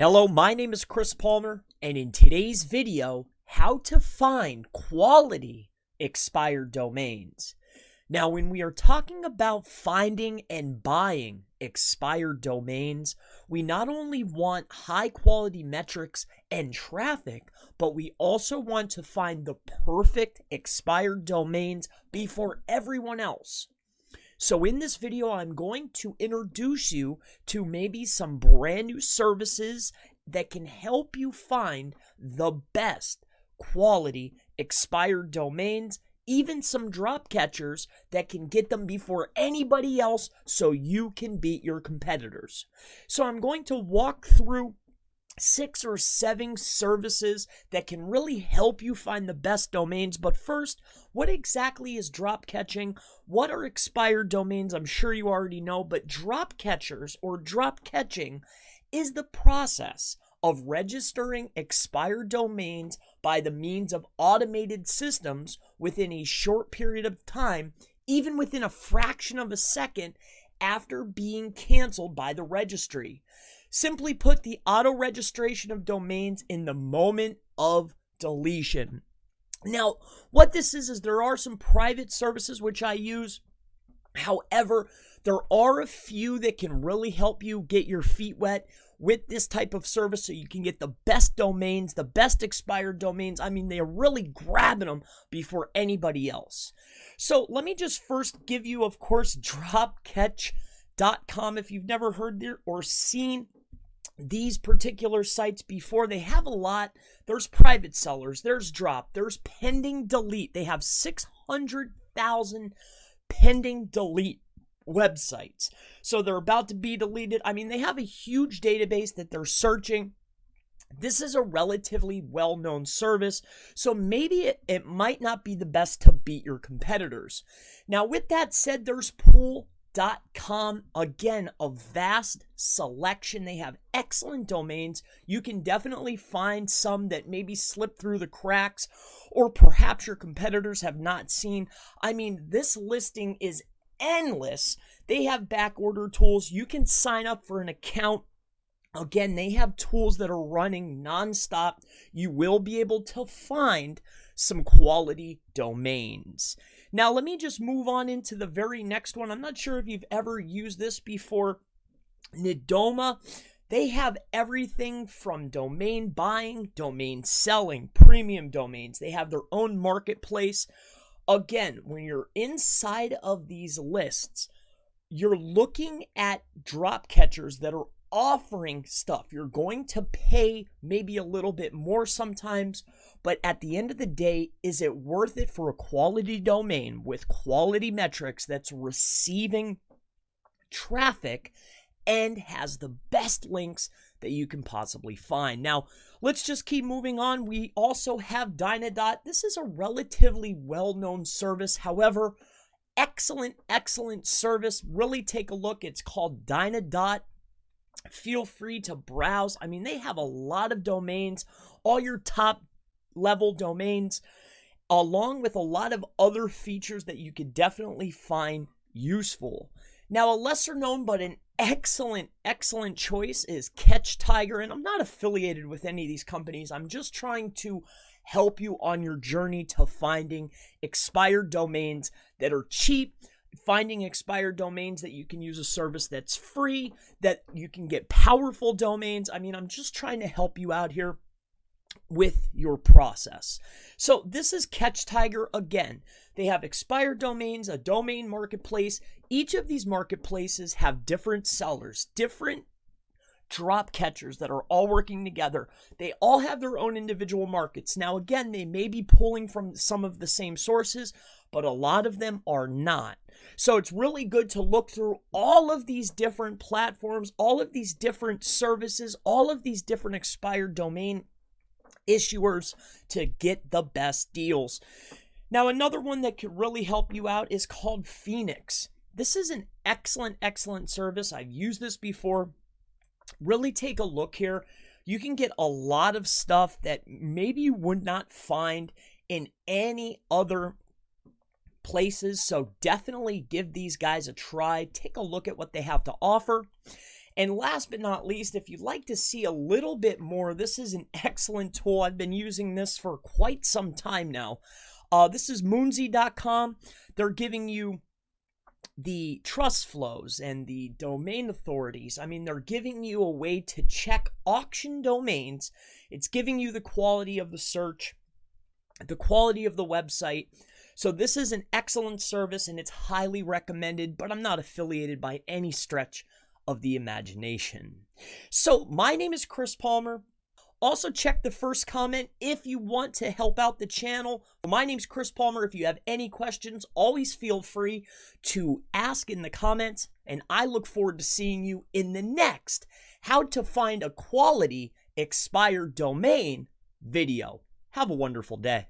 Hello, my name is Chris Palmer, and in today's video, how to find quality expired domains. Now, when we are talking about finding and buying expired domains, we not only want high quality metrics and traffic, but we also want to find the perfect expired domains before everyone else. So in this video, I'm going to introduce you to maybe some brand new services that can help you find the best quality expired domains, even some drop catchers that can get them before anybody else so you can beat your competitors. So I'm going to walk through 6 or 7 services that can really help you find the best domains. But first, what exactly is drop catching? What are expired domains? I'm sure you already know, but drop catchers or drop catching is the process of registering expired domains by the means of automated systems within a short period of time, even within a fraction of a second after being canceled by the registry. Simply put, the auto registration of domains in the moment of deletion. Now, what this is there are some private services which I use. However, there are a few that can really help you get your feet wet with this type of service so you can get the best domains, the best expired domains. I mean, they're really grabbing them before anybody else. So let me just first give you, of course, DropCatch.com. If you've never heard or seen these particular sites before, they have a lot. There's private sellers, there's drop, there's pending delete. They have 600,000 pending delete websites. So they're about to be deleted. I mean, they have a huge database that they're searching. This is a relatively well-known service, so maybe it might not be the best to beat your competitors. Now, with that said, there's Pool.com. Again, a vast selection. They have excellent domains. You can definitely find some that maybe slip through the cracks or perhaps your competitors have not seen. I mean, this listing is endless. They have back order tools. You can sign up for an account. Again, they have tools that are running nonstop. You will be able to find some quality domains. Now, let me just move on into the very next one. I'm not sure if you've ever used this before. Natoma. They have everything from domain buying, domain selling, premium domains. They have their own marketplace. Again, when you're inside of these lists, you're looking at drop catchers that are offering stuff. You're going to pay maybe a little bit more sometimes, but at the end of the day, is it worth it for a quality domain with quality metrics that's receiving traffic and has the best links that you can possibly find? Now, let's just keep moving on. We also have Dynadot. This is a relatively well-known service. However, excellent service. Really take a look. It's called Dynadot. Feel free to browse. I mean, they have a lot of domains, all your top level domains, along with a lot of other features that you could definitely find useful. Now, a lesser known but an excellent choice is Catchtiger, and I'm not affiliated with any of these companies. I'm just trying to help you on your journey to finding expired domains that are cheap, finding expired domains that you can use a service that's free, that you can get powerful domains. I mean, I'm just trying to help you out here with your process. So this is Catchtiger. Again, they have expired domains, a domain marketplace. Each of these marketplaces have different sellers, different drop catchers that are all working together. They all have their own individual markets. Now, again, they may be pulling from some of the same sources, but a lot of them are not. So it's really good to look through all of these different platforms, all of these different services, all of these different expired domain issuers to get the best deals. Now, another one that could really help you out is called Phoenix. This is an excellent service. I've used this before. Really take a look here. You can get a lot of stuff that maybe you would not find in any other places. So definitely give these guys a try. Take a look at what they have to offer. And last but not least, if you'd like to see a little bit more, this is an excellent tool. I've been using this for quite some time now. This is MoonZcom. They're giving you the trust flows and the domain authorities. I mean, they're giving you a way to check auction domains. It's giving you the quality of the search, the quality of the website. So this is an excellent service and it's highly recommended, but I'm not affiliated by any stretch of the imagination. So my name is Chris Palmer. Also check the first comment if you want to help out the channel. My name's Chris Palmer. If you have any questions, always feel free to ask in the comments, and I look forward to seeing you in the next How to Find a Quality Expired Domain video. Have a wonderful day.